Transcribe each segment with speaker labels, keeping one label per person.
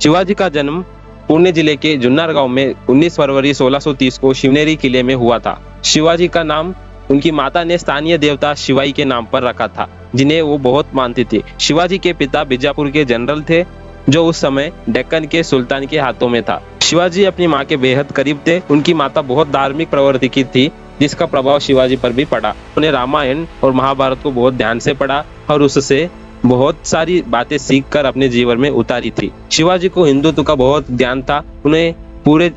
Speaker 1: शिवाजी का जन्म पुणे जिले के जुन्नर गांव में 19 फरवरी 1630 को शिवनेरी किले में हुआ था। शिवाजी का नाम उनकी माता ने स्थानीय देवता शिवाई के नाम पर रखा था, जिन्हें वो बहुत मानती थी। शिवाजी के पिता बीजापुर के जनरल थे, जो उस समय डेक्कन के सुल्तान के हाथों में था। शिवाजी अपनी मां के बेहद करीब थे। उनकी माता बहुत धार्मिक प्रवृत्ति की थी, जिसका प्रभाव शिवाजी पर भी पड़ा। उन्हें रामायण और महाभारत को बहुत ध्यान से पढ़ा और उससे बहुत सारी बातें सीखकर अपने जीवन में उतारी थी। शिवाजी को हिंदुत्व का बहुत ध्यान था। उन्हें पूरे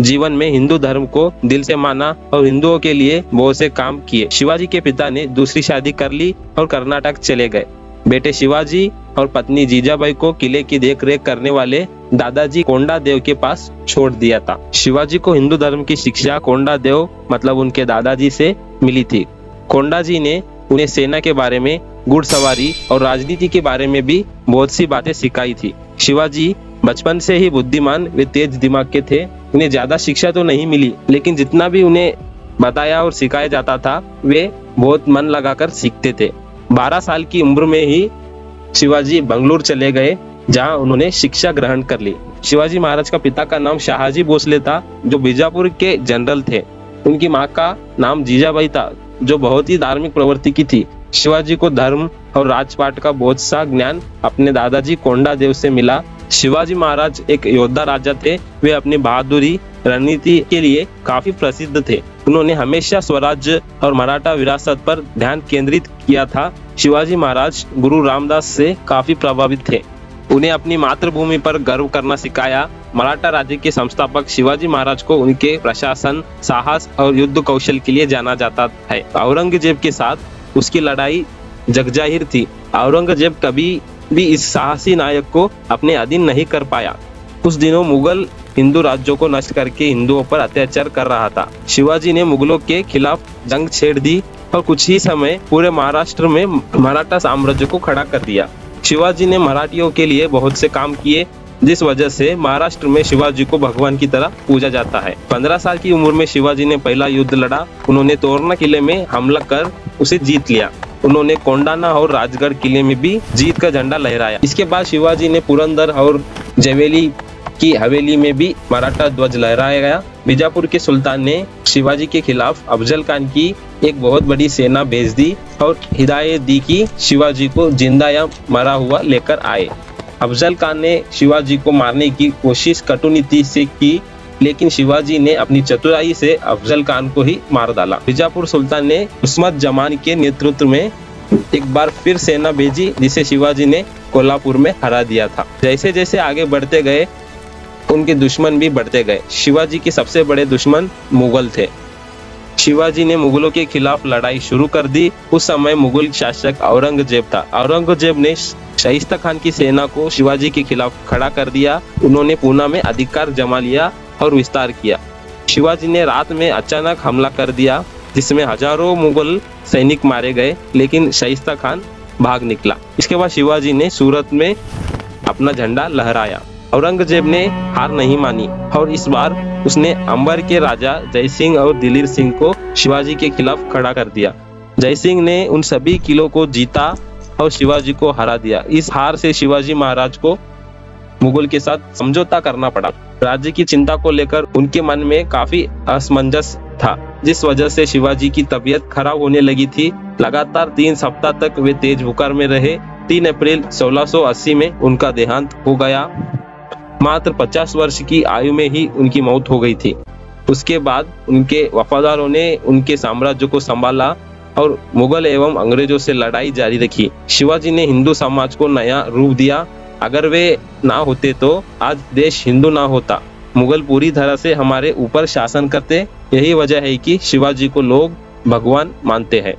Speaker 1: जीवन में हिंदू धर्म को दिल से माना और हिंदुओं के लिए बहुत से काम किए। शिवाजी के पिता ने दूसरी शादी कर ली और कर्नाटक चले गए। बेटे शिवाजी और पत्नी जीजाबाई को किले की देखरेख करने वाले दादाजी कोंडादेव के पास छोड़ दिया था। शिवाजी को हिंदू धर्म की शिक्षा कोंडादेव मतलब उनके दादाजी से मिली थी। कोंडाजी ने उन्हें सेना के बारे में, घुड़सवारी और राजनीति के बारे में भी बहुत सी बातें सिखाई थी। शिवाजी बचपन से ही बुद्धिमान व तेज दिमाग के थे। उन्हें ज्यादा शिक्षा तो नहीं मिली, लेकिन जितना भी उन्हें बताया और सिखाया जाता था वे बहुत मन लगाकर सीखते थे। 12 साल की उम्र में ही शिवाजी बंगलुरु चले गए, जहां उन्होंने शिक्षा ग्रहण कर ली। शिवाजी महाराज का पिता का नाम शाहजी भोसले था, जो बीजापुर के जनरल थे। उनकी माँ का नाम जीजाबाई था, जो बहुत ही धार्मिक प्रवृत्ति की थी। शिवाजी को धर्म और राजपाट का बहुत सा ज्ञान अपने दादाजी कोंडादेव से मिला। शिवाजी महाराज एक योद्धा राजा थे। वे अपनी बहादुरी रणनीति के लिए काफी प्रसिद्ध थे। उन्होंने हमेशा स्वराज्य और मराठा विरासत पर ध्यान केंद्रित किया था। शिवाजी महाराज गुरु रामदास से काफी प्रभावित थे। उन्हें अपनी मातृभूमि पर गर्व करना सिखाया। मराठा राज्य के संस्थापक शिवाजी महाराज को उनके प्रशासन, साहस और युद्ध कौशल के लिए जाना जाता है। औरंगजेब के साथ उसकी लड़ाई जगजाहिर थी। औरंगजेब कभी भी इस साहसी नायक को अपने अधीन नहीं कर पाया। उस दिनों मुगल हिंदू राज्यों को नष्ट करके हिंदुओं पर अत्याचार कर रहा था। शिवाजी ने मुगलों के खिलाफ जंग छेड़ दी और कुछ ही समय पूरे महाराष्ट्र में मराठा साम्राज्य को खड़ा कर दिया। शिवाजी ने मराठियों के लिए बहुत से काम किए, जिस वजह से महाराष्ट्र में शिवाजी को भगवान की तरह पूजा जाता है। 15 साल की उम्र में शिवाजी ने पहला युद्ध लड़ा। उन्होंने तोरना किले में हमला कर उसे जीत लिया। उन्होंने कोंडाना और राजगढ़ किले में भी जीत का झंडा लहराया। इसके बाद शिवाजी ने पुरंदर और जवेली की हवेली में भी मराठा ध्वज लहराया गया। बीजापुर के सुल्तान ने शिवाजी के खिलाफ अफजल खान की एक बहुत बड़ी सेना भेज दी और हिदायत दी कि शिवाजी को जिंदा या मरा हुआ लेकर आए। अफजल खान ने शिवाजी को मारने की कोशिश कटुनीति से की, लेकिन शिवाजी ने अपनी चतुराई से अफजल खान को ही मार डाला। बीजापुर सुल्तान ने उस्मत जमान के नेतृत्व में एक बार फिर सेना भेजी, जिसे शिवाजी ने कोल्हापुर में हरा दिया था। जैसे जैसे आगे बढ़ते गए, उनके दुश्मन भी बढ़ते गए। शिवाजी के सबसे बड़े दुश्मन मुगल थे। शिवाजी ने मुगलों के खिलाफ लड़ाई शुरू कर दी। उस समय मुगल शासक औरंगजेब था। औरंगजेब ने शाइस्ता खान की सेना को शिवाजी के खिलाफ खड़ा कर दिया। उन्होंने पूना में अधिकार जमा लिया और विस्तार किया। शिवाजी ने रात में अचानक हमला कर दिया, जिसमें हजारों मुगल सैनिक मारे गए, लेकिन शाइस्ता खान भाग निकला। इसके बाद शिवाजी ने सूरत में अपना झंडा लहराया। औरंगजेब ने हार नहीं मानी और इस बार उसने अंबर के राजा जय सिंह और दिलीर सिंह को शिवाजी के खिलाफ खड़ा कर दिया। जय सिंह ने उन सभी किलों को जीता और शिवाजी को हरा दिया। इस हार से शिवाजी महाराज को मुगल के साथ समझौता करना पड़ा। राज्य की चिंता को लेकर उनके मन में काफी असमंजस था, जिस वजह से शिवाजी की तबीयत खराब होने लगी थी। लगातार 3 सप्ताह तक वे तेज बुखार में रहे। 3 अप्रैल 1680 में उनका देहांत हो गया। मात्र 50 वर्ष की आयु में ही उनकी मौत हो गई थी। उसके बाद उनके वफादारों ने उनके साम्राज्य को संभाला और मुगल एवं अंग्रेजों से लड़ाई जारी रखी। शिवाजी ने हिंदू समाज को नया रूप दिया। अगर वे ना होते तो आज देश हिंदू ना होता। मुगल पूरी तरह से हमारे ऊपर शासन करते। यही वजह है कि शिवाजी को लोग भगवान मानते हैं।